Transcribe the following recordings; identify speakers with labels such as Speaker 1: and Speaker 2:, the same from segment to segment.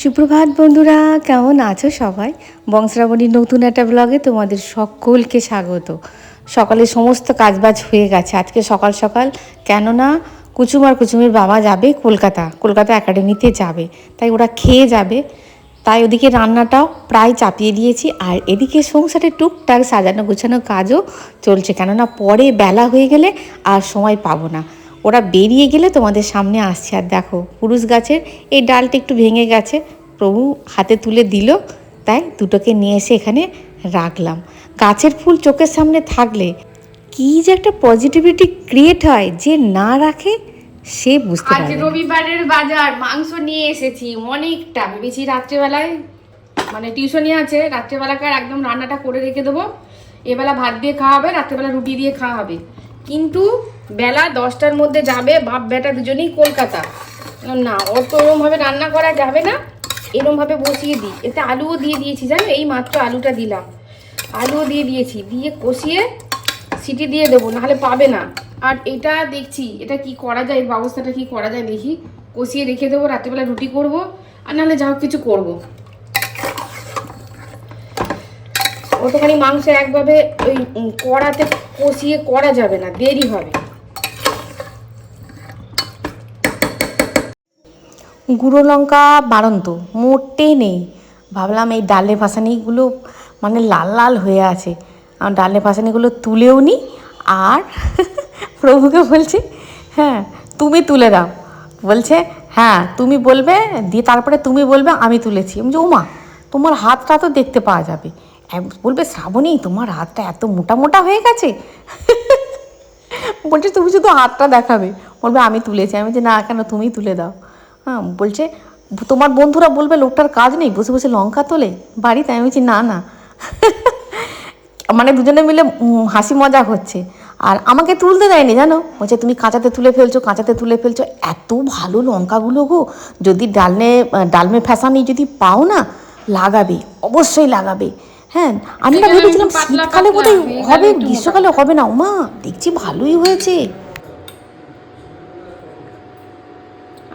Speaker 1: সুপ্রভাত বন্ধুরা, কেমন আছো সবাই? বংশরাবণীর নতুন একটা ব্লগে তোমাদের সকলকে স্বাগত। সকালে সমস্ত কাজবাজ হয়ে গেছে আজকে সকাল সকাল, কেননা কুচুম আর কুচুমের বাবা যাবে কলকাতা একাডেমিতে যাবে, তাই ওরা খেয়ে যাবে। তাই ওদিকে রান্নাটাও প্রায় চাপিয়ে দিয়েছি, আর এদিকে সংসারে টুকটাক সাজানো গোছানো কাজও চলছে, কেননা পরে বেলা হয়ে গেলে আর সময় পাবো না। ওরা বেরিয়ে গেলে তোমাদের সামনে আসছে। আর দেখো, পুরুষ গাছের এই ডালটা একটু ভেঙে গেছে, প্রভু হাতে তুলে দিল, তাই দুটোকে নিয়ে এসে এখানে রাখলাম। গাছের ফুল চোখের সামনে থাকলে কী যে একটা পজিটিভিটি ক্রিয়েট হয়, যে না রাখে সে বুঝতে পারে। আজ রবিবারের বাজার, মাংস নিয়ে এসেছি অনেকটা। ভেবেছি রাত্রেবেলায়, মানে টিউশনি আছে, রাত্রেবেলাকার একদম রান্নাটা করে রেখে দেবো। এবেলা ভাত দিয়ে খাওয়া হবে, রাত্রেবেলা রুটি দিয়ে খাওয়া হবে। কিন্তু বেলা 10টার মধ্যে যাবে বাপ বেটা দুজনেই কলকাতা। না, অত এরমভাবে রান্না করা যাবে না, এরমভাবে বসিয়ে দিই। এতে আলুও দিয়ে দিয়েছি, জানো, এই মাত্র আলুটা দিলাম, আলুও দিয়ে দিয়েছি, দিয়ে কষিয়ে সিটি দিয়ে দেবো, নাহলে পাবে না। আর এটা দেখছি এটা কি করা যায়, এর ব্যবস্থাটা কি করা যায় দেখি। কষিয়ে রেখে দেবো, রাত্রেবেলা রুটি করব, আর নাহলে যা হোক কিছু করবো। অতখানি মাংস একভাবে ওই কড়াতে কষিয়ে করা যাবে না, দেরি হবে। গুঁড়ো লঙ্কা বাড়ন্ত মোটেই নেই। ভাবলাম এই ডালে ভাসানিগুলো মানে লাল লাল হয়ে আছে, ডালে ভাসানিগুলো তুলেও নিই। আর প্রভুকে বলছি, হ্যাঁ তুমি তুলে দাও। বলছে হ্যাঁ তুমি বলবে, দিয়ে তারপরে তুমি বলবে আমি তুলেছি। আমি যে ওমা, তোমার হাতটা তো দেখতে পাওয়া যাবে। বলবে শ্রাবণী তোমার হাতটা এত মোটা মোটা হয়ে গেছে। বলছে তুমি শুধু হাতটা দেখাবে, বলবে আমি তুলেছি। আমি যে না, কেন তুমি তুলে দাও। হ্যাঁ, বলছে তোমার বন্ধুরা বলবে লোকটার কাজ নেই, বসে বসে লঙ্কা তোলে বাড়িতে। আমি বলছি না না, মানে দুজনে মিলে হাসি মজা হচ্ছে। আর আমাকে তুলতে দেয়নি, জানো, বলছে তুমি কাঁচাতে তুলে ফেলছো। এত ভালো লঙ্কাগুলো গো, যদি ডালমে ফ্যাসানি যদি পাও না, লাগাবে, অবশ্যই লাগাবে। হ্যাঁ, আমি না ভেবেছিলাম শীতকালে বোধহয় হবে, গ্রীষ্মকালে হবে না। ওমা, দেখছি ভালোই হয়েছে।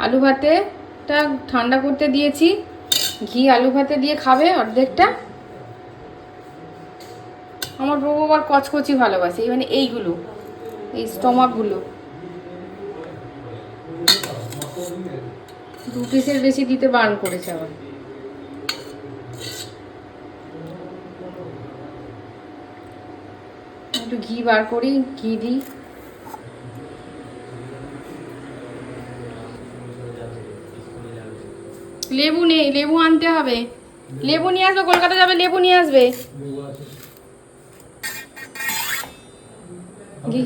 Speaker 1: আলু ভাতেটা ঠান্ডা করতে দিয়েছি, ঘি আলু ভাতে দিয়ে খাবে অর্ধেকটা। আমার বউ আবার কচকচি ভালোবাসে, মানে এইগুলো, এই স্টমাকগুলো। 2 পিসের বেশি দিতে বারণ করেছে আবার। একটু ঘি বার করি, ঘি দিই। লেবু নেই, লেবু আনতে হবে। লেবু নিয়ে আসবে, কলকাতা যাবে, লেবু নিয়ে আসবে। ঘি,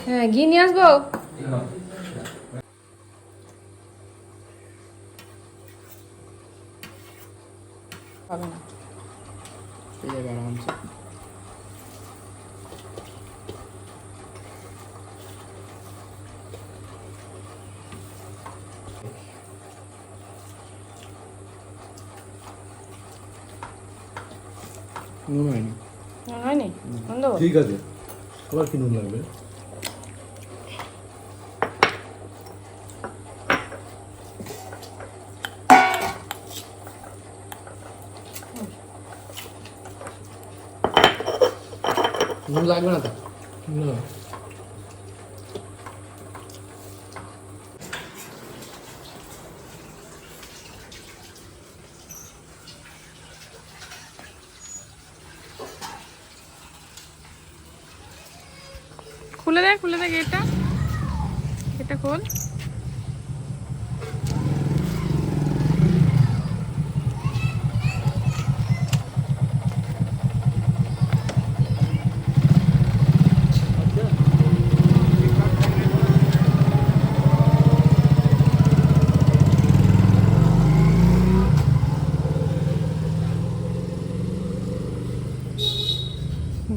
Speaker 1: হ্যাঁ ঘি নিয়ে আসবো। হবে না, আরামসে।
Speaker 2: নুন হয়নি,
Speaker 1: নুন হয়নি, নুন দেবো?
Speaker 2: ঠিক আছে, আবার কি নুন লাগবে? নুন লাগবে না তো? না,
Speaker 1: খুলে দে গেটটা, এটা খোল।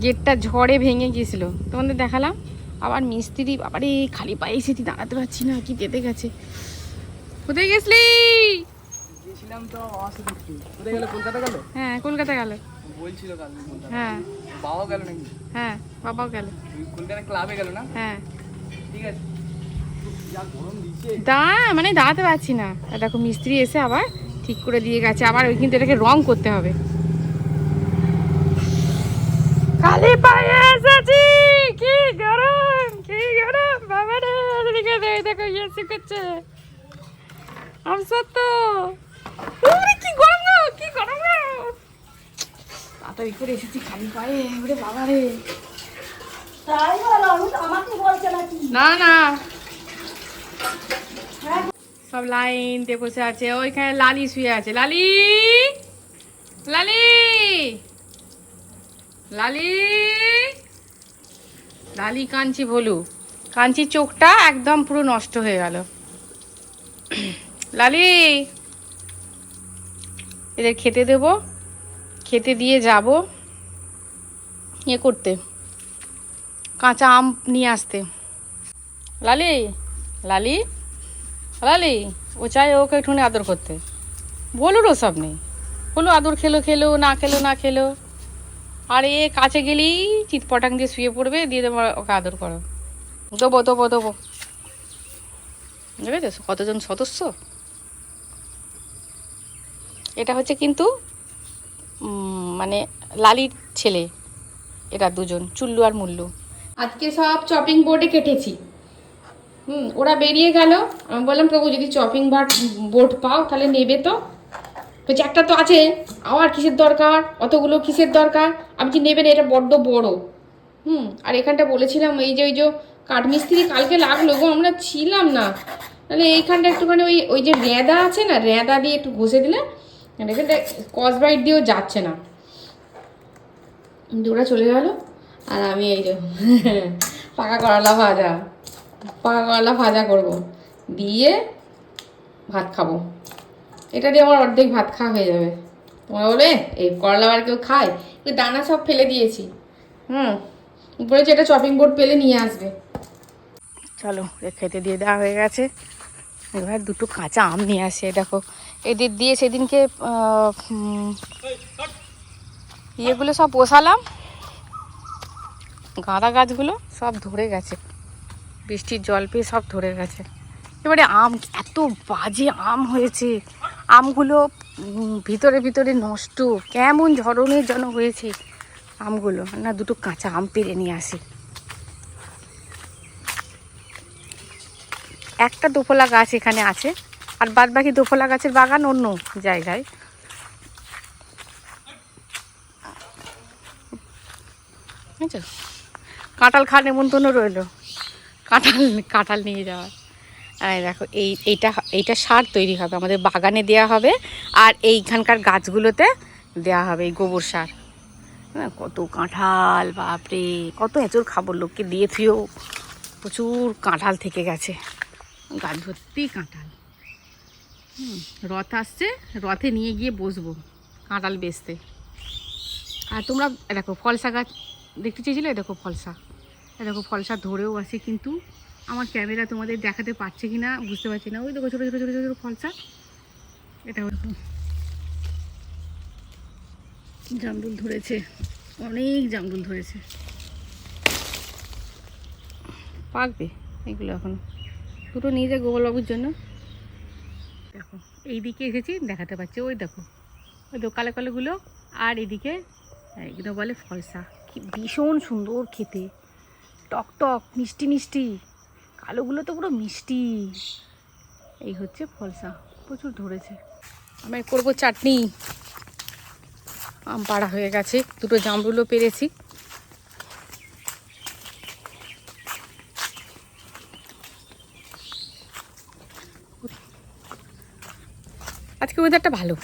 Speaker 1: গেটটা ঝড়ে ভেঙে গিয়েছিল, তোমাদের দেখালাম। আবার মিস্ত্রি, বাবারে খালি পায়ে এসেছি, দাঁড়াতে পারছি না, কি যেতে গেছে। কোথায় গেছলি?
Speaker 3: গেছিলাম তো অসুবিধা। কোথায় গেল? কলকাতা গেল?
Speaker 1: হ্যাঁ কলকাতা গেল,
Speaker 3: বলছিল কাল কলকাতা।
Speaker 1: হ্যাঁ
Speaker 3: বাবাও গেল নাকি?
Speaker 1: হ্যাঁ বাবাও গেল,
Speaker 3: কলকাতা ক্লাবে গেল না?
Speaker 1: হ্যাঁ।
Speaker 3: ঠিক আছে, যা গরম দিচ্ছে।
Speaker 1: মানে দাঁড়াতে পারছি না। আর দেখো মিস্ত্রি এসে আবার ঠিক করে দিয়ে গেছে, আবার ওই কিন্তু এটাকে রং করতে হবে। খালি পায়ে এসেছি, কি গরম, কি গরম বাবা রে। এদিকে দেখো ইয়ে শিখেছে আমসত্ব, কি গরম গো, কি গরম গো। তাড়াতাড়ি করে এসেছি খালি পায়ে, ওরে বাবা রে।
Speaker 4: তাই বলো, আমি তো আমাকে বলছে নাকি?
Speaker 1: না না, সব লাইন দিয়ে বসে আছে। ওইখানে লালি শুয়ে আছে। লালি, লালি, লালি, লালি কাঞ্চি বলু, কাঞ্চির চোখটা একদম পুরো নষ্ট হয়ে গেল। লালি, এদের খেতে দেব, খেতে দিয়ে যাব ইয়ে করতে, কাঁচা আম নিয়ে আসতে। লালি, লালি, লালি, ও চাই ওকে একটুখানি আদর করতে। বলুর ওসব নেই, বলু আদর খেলো খেলো, না খেলো না খেলো। আর এ কাছে গেলেই চিৎপটাং দিয়ে শুয়ে পড়বে, দিয়ে দেবো ওকে আদর করো। দেবো দেবো দেবো, বুঝেছো কতজন সদস্য। এটা হচ্ছে কিন্তু মানে লালির ছেলে, এরা দুজন, চুল্লু আর মুল্লু। আজকে সব চপিং বোর্ডে কেটেছি। ওরা বেরিয়ে গেল, আমি বললাম প্রভু যদি চপিং বোর্ড পাও তাহলে নেবে তো। বলছে একটা তো আছে, আবার কিসের দরকার, অতগুলো কিসের দরকার। আমি যে নেবে না, এটা বড্ড বড়। আর এখানটা বলেছিলাম এই যে ওই যে কাঠমিস্ত্রি কালকে লাগলো গো, আমরা ছিলাম না। তাহলে এইখানটা একটুখানি ওই ওই যে রেঁদা আছে না, রেঁদা দিয়ে একটু ঘষে দিলে এখানটা স্কচব্রাইট দিয়েও যাচ্ছে না। ওরা চলে গেল, আর আমি এই যে পাকা করলা ভাজা, পাকা করলা ভাজা করবো, দিয়ে ভাত খাবো। এটা দিয়ে আমার অর্ধেক ভাত খাওয়া হয়ে যাবে। তোমরা বলে এই করলা আর কেউ খায়? ওই দানা সব ফেলে দিয়েছি। বলেছি এটা চপিং বোর্ড পেলে নিয়ে আসবে। চলো, খেতে দিয়ে দেওয়া হয়ে গেছে। এবার দুটো কাঁচা আম নিয়ে আসে, দেখো এদের দিয়ে সেদিনকে ইয়েগুলো সব বসালাম, গাঁদা গাছগুলো সব ধরে গেছে, বৃষ্টির জল পেয়ে সব ধরে গেছে। এবারে আম এত বাজে আম হয়েছে, আমগুলো ভিতরে ভিতরে নষ্ট, কেমন ধরনের যেন হয়েছে আমগুলো। না, দুটো কাঁচা আম পেড়ে নিয়ে আসি। একটা দোফলা গাছ এখানে আছে, আর বাদ বাকি দোফলা গাছের বাগান অন্য জায়গায়। বুঝছো, কাঁঠাল খাওয়ার নেমন্তন্ন রইলো, কাঁঠাল নিয়ে যাওয়ার। আর দেখো এইটা সার তৈরি হবে, আমাদের বাগানে দেওয়া হবে, আর এইখানকার গাছগুলোতে দেওয়া হবে এই গোবর সার। হ্যাঁ, কত কাঁঠাল, বাপরে কত এঁচড় খাবো, লোককে দিয়ে থুয়েও প্রচুর কাঁঠাল থেকে গেছে, গাছ ভর্তি কাঁঠাল। রথ আসছে, রথে নিয়ে গিয়ে বসবো কাঁঠাল বেচতে। আর তোমরা দেখো ফলসা গাছ দেখতে চেয়েছিলে, দেখো ফলসা, দেখো ফলসা ধরেও আছে, কিন্তু আমার ক্যামেরা তোমাদের দেখাতে পারছে কি না বুঝতে পারছি না। ওই দেখো ছোটো ছোটো ছোটো ছোটো ফলসা, এটা জামরুল ধরেছে, অনেক জামরুল ধরেছে, পাকবে এগুলো এখন। দুটো নিয়ে যায় গোপালবাবুর জন্য। দেখো এই দিকে এসেছি, দেখাতে পাচ্ছি, ওই দেখো ওই তো কালো কালোগুলো, আর এদিকে এগুলো বলে ফলসা, কি ভীষণ সুন্দর খেতে, টক টক মিষ্টি মিষ্টি, কালোগুলো তো পুরো মিষ্টি। এই হচ্ছে ফলসা, প্রচুর ধরেছে। আমি করবো চাটনি, আম পাড়া হয়ে গেছে, দুটো জামরুলও পেরেছি। আজকে ওয়েদারটা ভালো।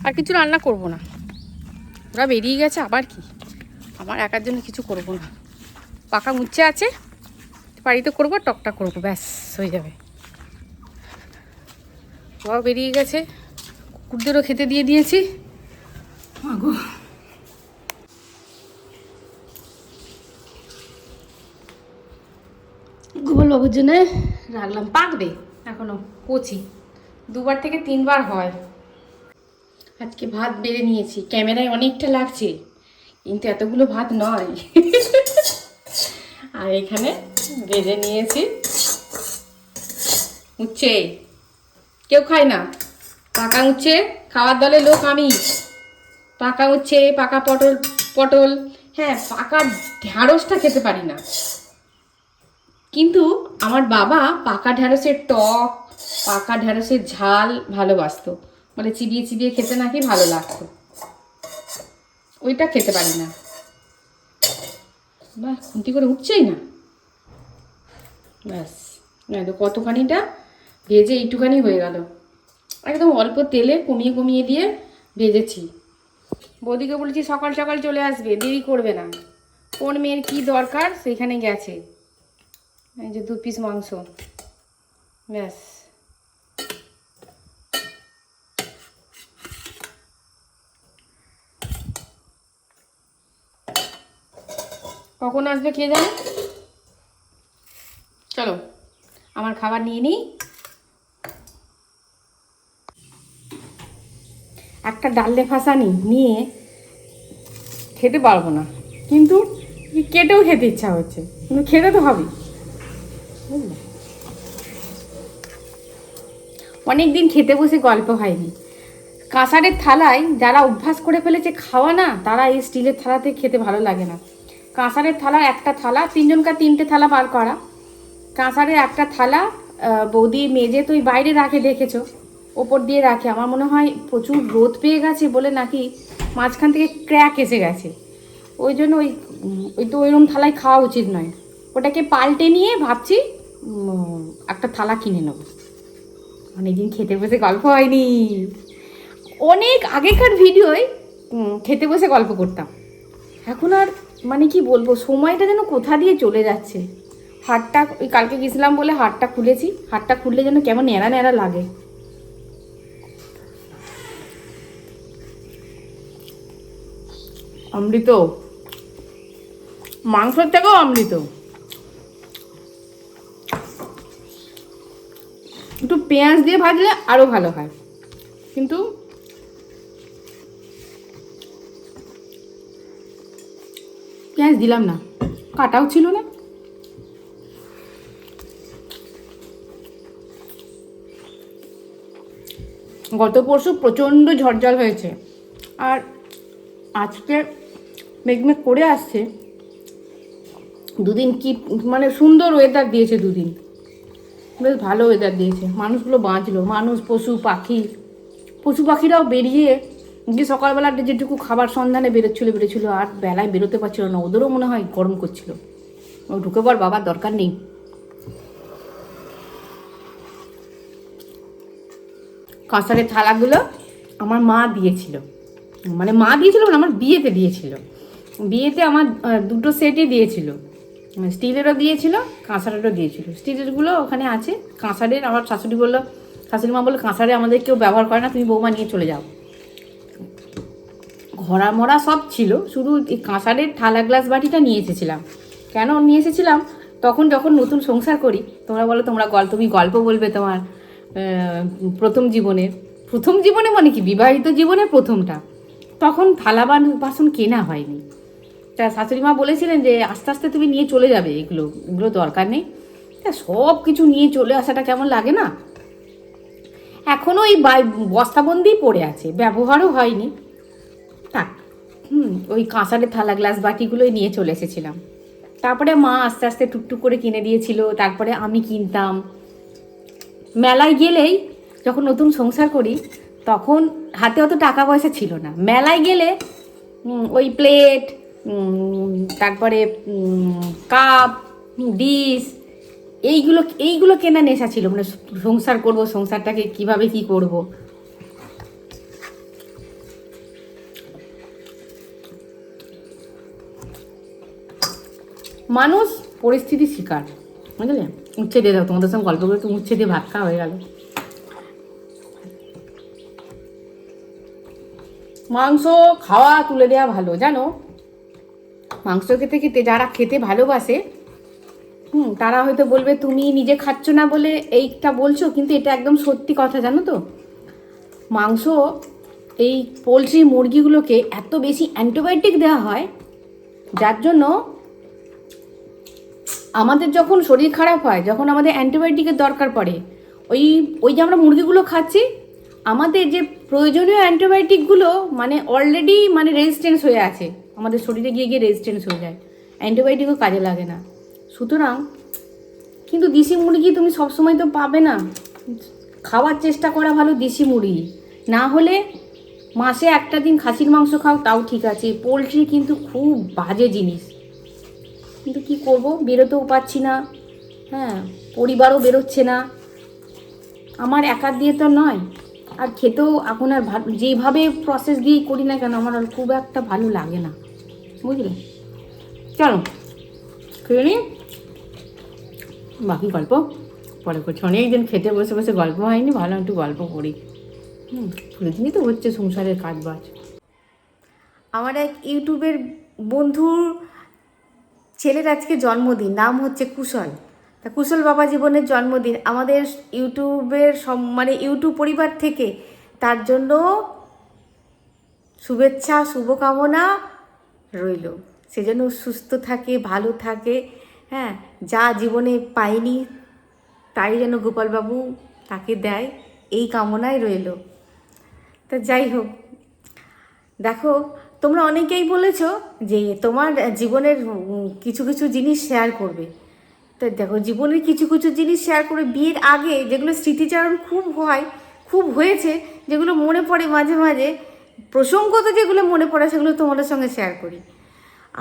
Speaker 1: আর কিছু রান্না করব না, ওরা বেরিয়ে গেছে, আবার কি আমার একার জন্য কিছু করব না। পাকা উচ্ছে আছে, বাড়িতে করবো, টকটা করবো, ব্যাস হয়ে যাবে। ওরাও বেরিয়ে গেছে, কুকুরদেরও খেতে দিয়ে দিয়েছি। মাগো, গোপালবাবুর জন্য রাখলাম, পাকবে এখনো কচি, 2 থেকে 3 বার হয়। আজকে ভাত বেড়ে নিয়েছি, ক্যামেরায় অনেকটা লাগছে কিন্তু এতগুলো ভাত নয়। আর এখানে ভেজে নিয়েছি উচ্ছে, কেউ খায় না পাকা উচ্ছে, খাওয়ার দলে লোক আমি। পাকা উচ্ছে, পাকা পটল পটল হ্যাঁ, পাকা ঢ্যাঁড়সটা খেতে পারি না, কিন্তু আমার বাবা পাকা ঢ্যাঁড়সের টক, পাকা ঢ্যাঁড়সের ঝাল ভালোবাসতো, মানে চিবিয়ে চিবিয়ে খেতে নাকি ভালো লাগতো, ওইটা খেতে পারি না। বাহ, খুন্তি করে উঠছেই না। ব্যাস, তো কতখানিটা ভেজে এইটুখানি হয়ে গেল, একদম অল্প তেলে কমিয়ে কমিয়ে দিয়ে ভেজেছি। বৌদিকে বলেছি সকাল সকাল চলে আসবে, দেরি করবে না, কোন মেয়ের কী দরকার সেইখানে গেছে। এই যে 2 পিস মাংস, ব্যাস। কখন আসবে কে জানে। চলো আমার খাবার নিয়ে নিই। একটা ডালে ফাঁসানি নিয়ে খেতে পারবো না, কিন্তু কেটেও খেতে ইচ্ছা হচ্ছে, কিন্তু খেতে তো হবে। অনেক দিন খেতে বসে গল্প হয়নি। কাঁসারের থালায় যারা অভ্যাস করে ফেলেছে খাওয়া না, তারা এই স্টিলের থালাতে খেতে ভালো লাগে না। কাঁসারের থালার একটা থালা, 3 জনকার 3টে থালা বার করা, কাঁসারের একটা থালা বৌদি মেজে তো ওই বাইরে রাখে, দেখেছো, ওপর দিয়ে রাখে। আমার মনে হয় প্রচুর রোদ পেয়ে গেছে বলে নাকি মাঝখান থেকে ক্র্যাক এসে গেছে, ওই জন্য ওই তো ওইরকম থালায় খাওয়া উচিত নয়। ওটাকে পাল্টে নিয়ে ভাবছি একটা থালা কিনে নেবো। অনেকদিন খেতে বসে গল্প হয়নি। অনেক আগেকার ভিডিওয় খেতে বসে গল্প করতাম, এখন আর মানে কি বলবো, সময়টা যেন কোথা দিয়ে চলে যাচ্ছে। হাটটা ওই কালকে গেছিলাম বলে হাটটা খুলেছি, হাটটা খুললে যেন কেমন ন্যাড়া ন্যাড়া লাগে। অমৃত, মাংসের থেকেও অমৃত। একটু পেঁয়াজ দিয়ে ভাজলে আরো ভালো হয়, কিন্তু পেঁয়াজ দিলাম না, কাটাও ছিল না। গত পরশু প্রচণ্ড ঝড় হয়েছে, আর আজকে মেঘমেঘ করে আসছে। দুদিন কি মানে সুন্দর ওয়েদার দিয়েছে, দুদিন বেশ ভালো ওয়েদার দিয়েছে, মানুষগুলো বাঁচলো, মানুষ পশু পাখি, পশু পাখিরাও বেরিয়ে যে সকালবেলা যেটুকু খাবার সন্ধানে বেরোচ্ছিল, আর বেলায় বেরোতে পারছিল না, ওদেরও মনে হয় গরম করছিল। ও ঢুকে পড়, বাবার দরকার নেই। কাঁসারের থালাগুলো আমার মা দিয়েছিল, মানে মা দিয়েছিল মানে আমার বিয়েতে দিয়েছিল, বিয়েতে আমার 2টো সেটই দিয়েছিল, স্টিলেরও দিয়েছিল কাঁসারেরও দিয়েছিল। স্টিলেরগুলো ওখানে আছে, কাঁসারের আমার শাশুড়ি মা বললো কাঁসারে আমাদের কেউ ব্যবহার করে না, তুমি বৌমা নিয়ে চলে যাও। ঘোড়া মরা সব ছিল, শুধু এই কাঁসারের থালা গ্লাস বাটিটা নিয়ে এসেছিলাম। কেন নিয়ে এসেছিলাম, তখন যখন নতুন সংসার করি, তোমরা বলো তুমি গল্প বলবে তোমার প্রথম জীবনে মানে কি বিবাহিত জীবনের প্রথমটা, তখন থালা বাসন কেনা হয়নি। তা শাশুড়ি মা বলেছিলেন যে আস্তে আস্তে তুমি নিয়ে চলে যাবে, এগুলো দরকার নেই। তা সব কিছু নিয়ে চলে আসাটা কেমন লাগে না। এখনও এই বস্তাবন্দি পড়ে আছে, ব্যবহারও হয়নি। থাক, ওই কাঁসারের থালা গ্লাস বাটিগুলোই নিয়ে চলে এসেছিলাম। তারপরে মা আস্তে আস্তে টুকটুক করে কিনে দিয়েছিল, তারপরে আমি কিনতাম। মেলায় গেলেই, যখন নতুন সংসার করি তখন হাতে অত টাকা পয়সা ছিল না, মেলায় গেলে ওই প্লেট, তারপরে কাপ, ডিশ, এইগুলো কেনা নেশা ছিল, মানে সংসার করব, সংসারটাকে কিভাবে কি করব। মানুষ পরিস্থিতি শিকার, বুঝলে। উচ্ছে দিয়ে দাও, তোমাদের সঙ্গে গল্প করে তো উচ্ছে দিয়ে ভাত খাওয়া হয়ে গেল। মাংস খাওয়া তুলে দেওয়া ভালো, জানো, মাংস খেতে খেতে যারা খেতে ভালোবাসে, তারা হয়তো বলবে তুমি নিজে খাচ্ছ না বলে এইটা বলছো, কিন্তু এটা একদম সত্যি কথা, জানো তো। মাংস এই পোলট্রি মুরগিগুলোকে এত বেশি অ্যান্টিবায়োটিক দেওয়া হয়, যার জন্য আমাদের যখন শরীর খারাপ হয়, যখন আমাদের অ্যান্টিবায়োটিকের দরকার পড়ে, ওই যে আমরা মুরগিগুলো খাচ্ছি, আমাদের যে প্রয়োজনীয় অ্যান্টিবায়োটিকগুলো মানে অলরেডি মানে রেজিস্ট্যান্স হয়ে আছে, আমাদের শরীরে গিয়ে গিয়ে রেজিস্ট্যান্স হয়ে যায়, অ্যান্টিবায়োটিকও কাজে লাগে না। সুতরাং কিন্তু দেশি মুরগি তুমি সবসময় তো পাবে না, খাওয়ার চেষ্টা করা ভালো দেশি মুরগি। না হলে মাসে একটা দিন খাসির মাংস খাও তাও ঠিক আছে, পোলট্রি কিন্তু খুব বাজে জিনিস। কিন্তু কি করব, বেরোতেও পারছি না, হ্যাঁ, পরিবারও বেরোচ্ছে না, আমার একার দিয়ে তো নয়, আর খেতেও এখন আর যেভাবে প্রসেস দিয়েই করি না কেন আমার আর খুব একটা ভালো লাগে না, বুঝলে। চলো খেয়ে নিই, বাকি গল্প পরে করছি। অনেকদিন খেতে বসে বসে গল্প হয়নি, ভালো একটু গল্প করি। প্রতিদিনই তো হচ্ছে সংসারের কাজ বাজ। আমার এক ইউটিউবের বন্ধুর ছেলের আজকে জন্মদিন, নাম হচ্ছে কুশল। তা কুশল বাবা জীবনের জন্মদিন, আমাদের ইউটিউবের মানে ইউটিউব পরিবার থেকে তার জন্য শুভেচ্ছা শুভকামনা রইল। সেজন্য সুস্থ থাকে, ভালো থাকে, হ্যাঁ, যা জীবনে পায়নি তাই যেন গোপালবাবু তাকে দেয়, এই কামনাই রইল। তা যাই হোক, দেখো তোমরা অনেকেই বলেছো যে তোমার জীবনের কিছু কিছু জিনিস শেয়ার করবে। তো দেখো, জীবনের কিছু কিছু জিনিস শেয়ার করে বিয়ের আগে যেগুলো স্মৃতিচারণ খুব হয়েছে, যেগুলো মনে পড়ে মাঝে মাঝে, প্রসঙ্গত যেগুলো মনে পড়ে সেগুলো তোমাদের সঙ্গে শেয়ার করি।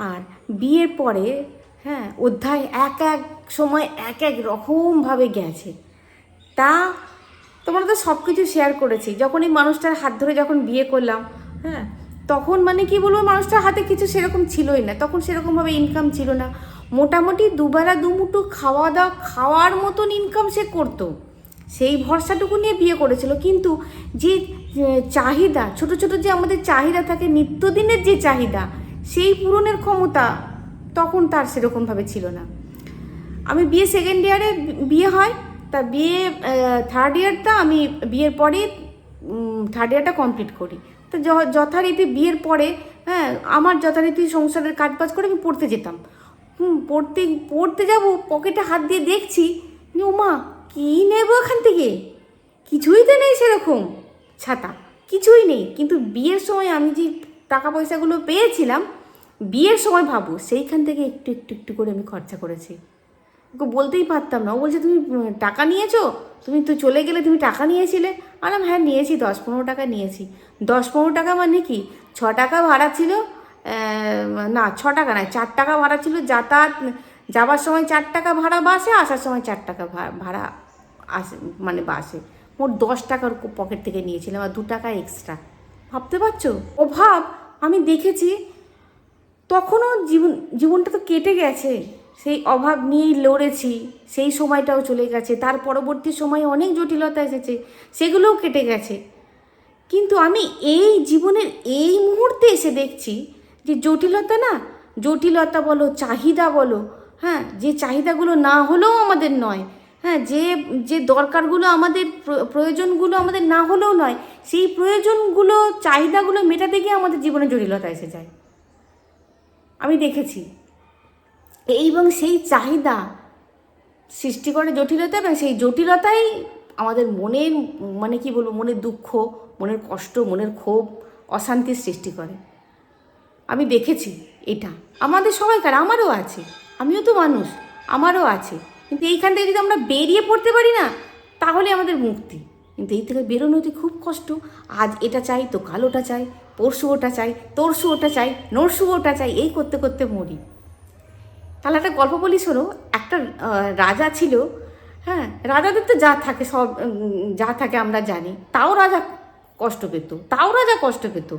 Speaker 1: আর বিয়ের পরে, হ্যাঁ, অধ্যায় এক এক সময় এক এক রকমভাবে গেছে। তা তোমরা তো সব কিছু শেয়ার করেছি। যখন এই মানুষটার হাত ধরে যখন বিয়ে করলাম, হ্যাঁ, তখন মানে কি বলবো, মানুষটার হাতে কিছু সেরকম ছিলই না, তখন সেরকমভাবে ইনকাম ছিল না। মোটামুটি দুবেলা দুমুঠো খাওয়ার মতন ইনকাম সে করতো, সেই ভরসাটুকু নিয়ে বিয়ে করেছিল। কিন্তু যে চাহিদা, ছোট ছোট যে আমাদের চাহিদা থাকে, নিত্যদিনের যে চাহিদা, সেই পূরণের ক্ষমতা তখন তার সেরকমভাবে ছিল না। আমি বিয়ে সেকেন্ড ইয়ারে বিয়ে হয়, তা বিয়ে থার্ড ইয়ারটা আমি বিয়ের পরে থার্ড ইয়ারটা কমপ্লিট করি। তো যথারীতি বিয়ের পরে, হ্যাঁ, আমার যথারীতি সংসারের কাজবাজ করে আমি পড়তে যেতাম। পড়তে যাব, পকেটে হাত দিয়ে দেখছি, ওমা কী নেবো এখান থেকে, কিছুই তো নেই সেরকম, ছাতা কিছুই নেই। কিন্তু বিয়ের সময় আমি যে টাকা পয়সাগুলো পেয়েছিলাম, বিয়ের সময় ভাবো সেইখান থেকে একটু একটু একটু করে আমি খরচা করেছি। ওকে বলতেই পারতাম না। ও বলছে, তুমি টাকা নিয়েছো, তুমি তো চলে গেলে, তুমি টাকা নিয়েছিলে? আলাম হ্যাঁ নিয়েছি, 10-15 টাকা নিয়েছি। 10-15 টাকা মানে কি, 6 টাকা ভাড়া ছিল, না 6 টাকা নয়, 4 টাকা ভাড়া ছিল যাতায়াত, যাবার সময় 4 টাকা ভাড়া বাসে, আসার সময় 4 টাকা ভাড়া আসে, মানে বাসে। মোট 10 টাকার পকেট থেকে নিয়েছিলাম, আর 2 টাকা এক্সট্রা। ভাবতে পারছো অভাব? আমি দেখেছি তখনও জীবনটা তো কেটে গেছে, সেই অভাব নিয়েই লড়েছি, সেই সময়টাও চলে গেছে। তার পরবর্তী সময়ে অনেক জটিলতা এসেছে, সেগুলোও কেটে গেছে। কিন্তু আমি এই জীবনের এই মুহূর্তে এসে দেখছি যে জটিলতা বলো, চাহিদা বলো, হ্যাঁ, যে চাহিদাগুলো না হলেও আমাদের নয়, হ্যাঁ, যে দরকারগুলো আমাদের, প্রয়োজনগুলো আমাদের না হলেও নয়, সেই প্রয়োজনগুলো, চাহিদাগুলো মেটাতে গিয়ে আমাদের জীবনে জটিলতা এসে যায়। আমি দেখেছি এবং সেই চাহিদা সৃষ্টি করে জটিলতা, এবং সেই জটিলতাই আমাদের মনের, মানে কি বলবো, মনের দুঃখ, মনের কষ্ট, মনের ক্ষোভ, অশান্তির সৃষ্টি করে। আমি দেখেছি এটা আমাদের সবাইকার, আমারও আছে, আমিও তো মানুষ, আমারও আছে। কিন্তু এইখান থেকে যদি আমরা বেরিয়ে পড়তে পারি না, তাহলে আমাদের মুক্তি। কিন্তু এই থেকে বেরোনোতে খুব কষ্ট। আজ এটা চাই তো কাল ওটা চাই, পরশু ওটা চাই, তরশু ওটা চাই, নরশু ওটা চাই, এই করতে করতে মরি। তাহলে একটা গল্প বলি শোনো। একটা রাজা ছিল, হ্যাঁ, রাজাদের তো যা থাকে সব যা থাকে আমরা জানি, তাও রাজা কষ্ট পেত।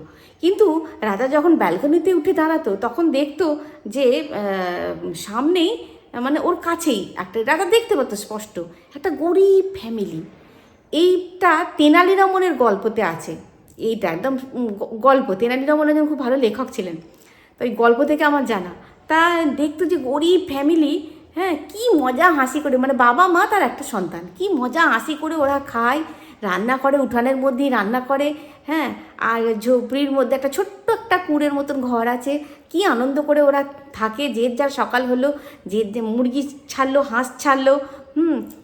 Speaker 1: কিন্তু রাজা যখন ব্যালকনিতে উঠে দাঁড়াতো, তখন দেখতো যে সামনেই, মানে ওর কাছেই একটা, রাজা দেখতে পেতো স্পষ্ট, একটা গরিব ফ্যামিলি। এইটা তেনালি রামনের গল্পতে আছে। এইটা একদম গল্প, তেনালি রামন একজন খুব ভালো লেখক ছিলেন, তো ওই গল্প থেকে আমার জানা। তা দেখতো যে গরিব ফ্যামিলি, হ্যাঁ, কি মজা হাসি করে, মানে বাবা মা তার একটা সন্তান, কি মজা হাসি করে ওরা খায়, রান্না করে উঠানের মধ্যেই রান্না করে, হ্যাঁ, আর ঝুপড়ির মধ্যে একটা ছোট্ট একটা কুঁড়ের মতন ঘর আছে, কি আনন্দ করে ওরা থাকে। যে যার সকাল হলো, যে মুরগি ছাড়লো, হাঁস ছাড়লো,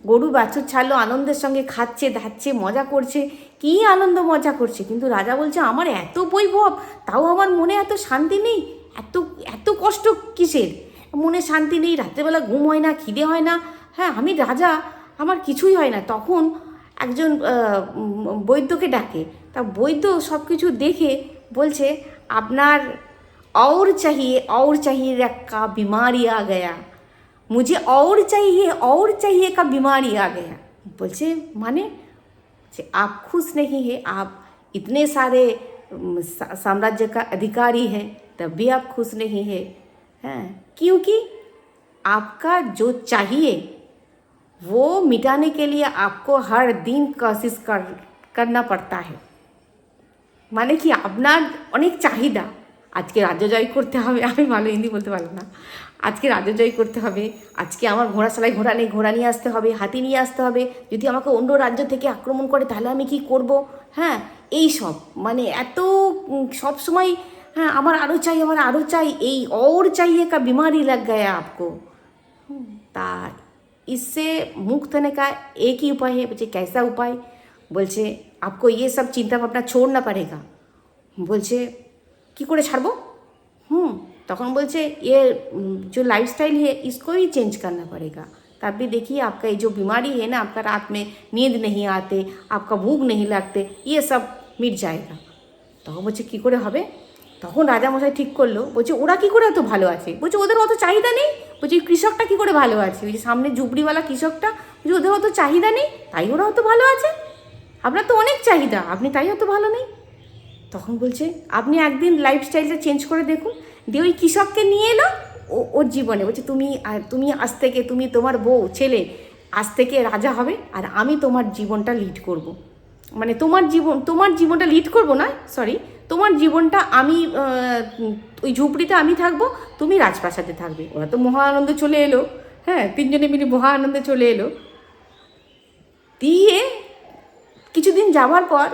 Speaker 1: গরু বাছুর ছাড়লো, আনন্দের সঙ্গে খাচ্ছে দাচ্ছে মজা করছে, কি আনন্দ মজা করছে। কিন্তু রাজা বলছে আমার এত বৈভব, তাও আমার মনে এত শান্তি নেই, এত এত কষ্ট কিসের, মনে শান্তি নেই, রাত্রেবেলা ঘুম হয় না, খিদে হয় না, হ্যাঁ আমি রাজা, আমার কিছুই হয় না। তখন একজন বৈদ্যকে ডাকে, তা বৈদ্য সব কিছু দেখে বলছে আপনার और चाहिए का बीमारी आ गया, मुझे और चाहिए का बीमारी आ गया। बोलছে মানে যে आप खुश नहीं है, आप इतने सारे साम्राज्य का अधिकारी हैं तब भी आप खुश नहीं है, हैं क्योंकि आपका जो चाहिए वो मिटाने के लिए आपको हर दिन कोशिश करना पड़ता है। মানে কি আপনার অনেক চাহিদা, আজকে রাজ্য জয় করতে হবে, আমি ভালো হিন্দি বলতে পারলাম না, আজকে রাজ্য জয় করতে হবে, আজকে আমার ঘোড়াশালায় ঘোড়া নেই, ঘোড়া নিয়ে আসতে হবে, হাতি নিয়ে আসতে হবে, যদি আমাকে অন্য রাজ্য থেকে আক্রমণ করে তাহলে আমি কি করব, হ্যাঁ এই সব মানে এত সব সময়, হ্যাঁ আমার আরও চাই, এই और चाहिए का बीमारी लग गया आपको। তা इससे मुक्त होने का एक ही उपाय है। बोलছে कैसा उपाय? बोलছে आपको ये सब चिंता भावना छोड़ना पड़ेगा। बोलছে কি করে ছাড়বো? तখন बोलছে ये जो लाइफस्टाइल है इसको ही चेंज करना पड़ेगा, तब भी देखिए आपका ये जो बीमारी है ना, आपका रात में नींद नहीं आते, आपका भूख नहीं लगते, ये सब मिट जाएगा। তখন বলছে কী করে হবে? তখন রাজামশাই ঠিক করলো, বলছে ওরা কী করে এত ভালো আছে? বলছে ওদের অত চাহিদা নেই। বলছে কৃষকটা কী করে ভালো আছে? ওই যে সামনে ঝুপড়িওয়ালা কৃষকটা, বলছে ওদের অত চাহিদা নেই তাই ওরা অত ভালো আছে, আপনার তো অনেক চাহিদা, আপনি তাই অত ভালো নেই। তখন বলছে আপনি একদিন লাইফস্টাইলটা চেঞ্জ করে দেখুন। দিয়ে ওই কৃষককে নিয়ে এলো ওর জীবনে, বলছে তুমি আজ থেকে, তুমি তোমার বউ ছেলে আজ থেকে রাজা হবে, আর আমি তোমার জীবনটা লিড করব। মানে তোমার জীবনটা লিড করব না, সরি, তোমার জীবনটা আমি ওই ঝুপড়িতে আমি থাকবো, তুমি রাজপ্রাসাদে থাকবে। ওরা তো মহা আনন্দে চলে এলো, হ্যাঁ তিনজনে মিলে মহা আনন্দে চলে এলো। দিয়ে কিছুদিন যাওয়ার পর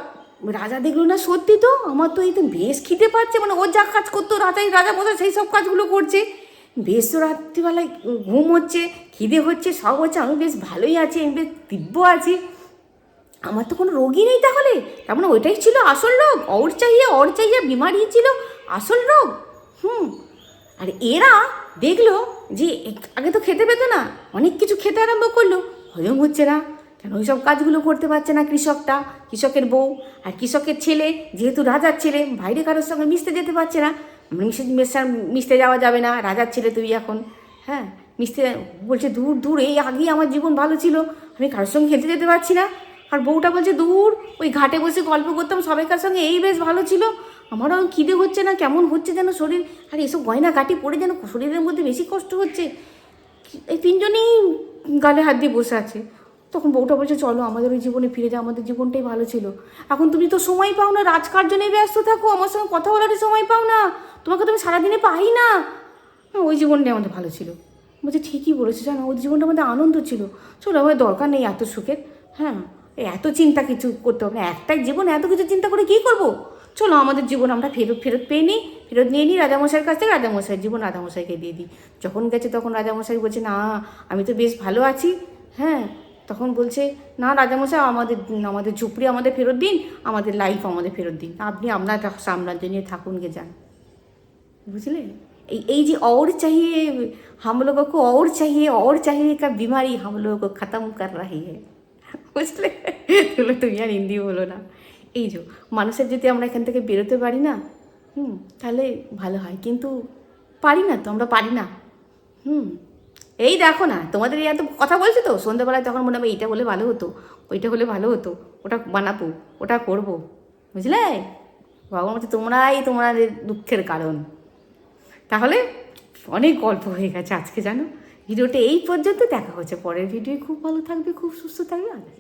Speaker 1: রাজা দেখলো না সত্যি তো আমার তো এই তো বেশ খিদে পাচ্ছে, মানে ও যা কাজ করতো রাজা মশাই সেই সব কাজগুলো করছে, বেশ তো রাত্রিবেলায় ঘুম হচ্ছে, খিদে হচ্ছে, সব হচ্ছে, আমি বেশ ভালোই আছি, আমি বেশ দিব্য আছি, আমার তো কোনো রোগই নেই। তাহলে তার মানে ওইটাই ছিল আসল রোগ, और चाहिए বিমারি ছিল আসল রোগ। আর এরা দেখলো যে আগে তো খেতে পেতো না, অনেক কিছু খেতে আরম্ভ করলো, হজম হচ্ছে না, কেন ওই সব কাজগুলো করতে পারছে না কৃষকটা, কৃষকের বউ আর কৃষকের ছেলে, যেহেতু রাজার ছেলে বাইরে কারোর সঙ্গে মিশতে যেতে পারছে না, মিশতে যাওয়া যাবে না, রাজার ছেলে তুই এখন, হ্যাঁ মিশতে বলছে দূর এই আগেই আমার জীবন ভালো ছিল, আমি কারোর সঙ্গে খেলতে যেতে পারছি না। আর বউটা বলছে দূর ওই ঘাটে বসে গল্প করতাম সবাইকার সঙ্গে, এই বেশ ভালো ছিল, আমারও খিদে হচ্ছে না, কেমন হচ্ছে যেন শরীর, আর এসব গয়না গাটি পড়ে যেন শরীরের মধ্যে বেশি কষ্ট হচ্ছে। এই তিনজনেই গালে হাত দিয়ে বসে আছে। তখন বউটা বলছে চলো আমাদের ওই জীবনে ফিরে যাও, আমাদের জীবনটাই ভালো ছিল, এখন তুমি তো সময় পাও না, রাজকার্য নিয়ে ব্যস্ত থাকো, আমার সঙ্গে কথা বলারই সময় পাও না, তোমাকে তুমি সারাদিনে পাই না, ওই জীবনটাই আমাদের ভালো ছিল। বলছে ঠিকই বলেছো, জানো ওই জীবনটা আমাদের আনন্দ ছিল, চলো আমাদের দরকার নেই এত সুখের, হ্যাঁ এত চিন্তা কিছু করতে হবে না, একটাই জীবন এত কিছু চিন্তা করে কী করবো, চলো আমাদের জীবন আমরা ফেরত পেয়ে নিই, ফেরত নিয়ে নিই রাজামশাইয়ের কাছ থেকে, রাজামশাইয়ের জীবন রাজামশাইকে দিয়ে দিই। যখন গেছে তখন রাজামশাই বলছে না আমি তো বেশ ভালো আছি, হ্যাঁ তখন বলছে না রাজামশাই আমাদের ঝুপড়ি আমাদের ফেরত দিন, আমাদের লাইফ আমাদের ফেরত দিন, আপনি আপনার সাম্রাজ্য নিয়ে থাকুন গে যান। বুঝলে এই যে और चाहिए हम लोगों को और चाहिए का बीमारी हम लोगों को ख़त्म कर रही है। বুঝলে তুমি আর হিন্দি বলো না। এই যে মানুষের যদি আমরা এখান থেকে বেরোতে পারি না, তাহলে ভালো হয়, কিন্তু পারি না তো, আমরা পারি না। এই দেখো না তোমাদের এত কথা বলছো তো সন্ধ্যাবেলায়, তখন মনে হবে এইটা হলে ভালো হতো, ওইটা হলে ভালো হতো, ওটা বানাবো, ওটা করবো, বুঝলে ভগবান বলছে তোমরাই তোমাদের দুঃখের কারণ। তাহলে অনেক গল্প হয়ে গেছে আজকে, জানো ভিডিওটা এই পর্যন্ত, দেখা হচ্ছে পরের ভিডিও। খুব ভালো থাকবে, খুব সুস্থ থাকবে, আল্লাহ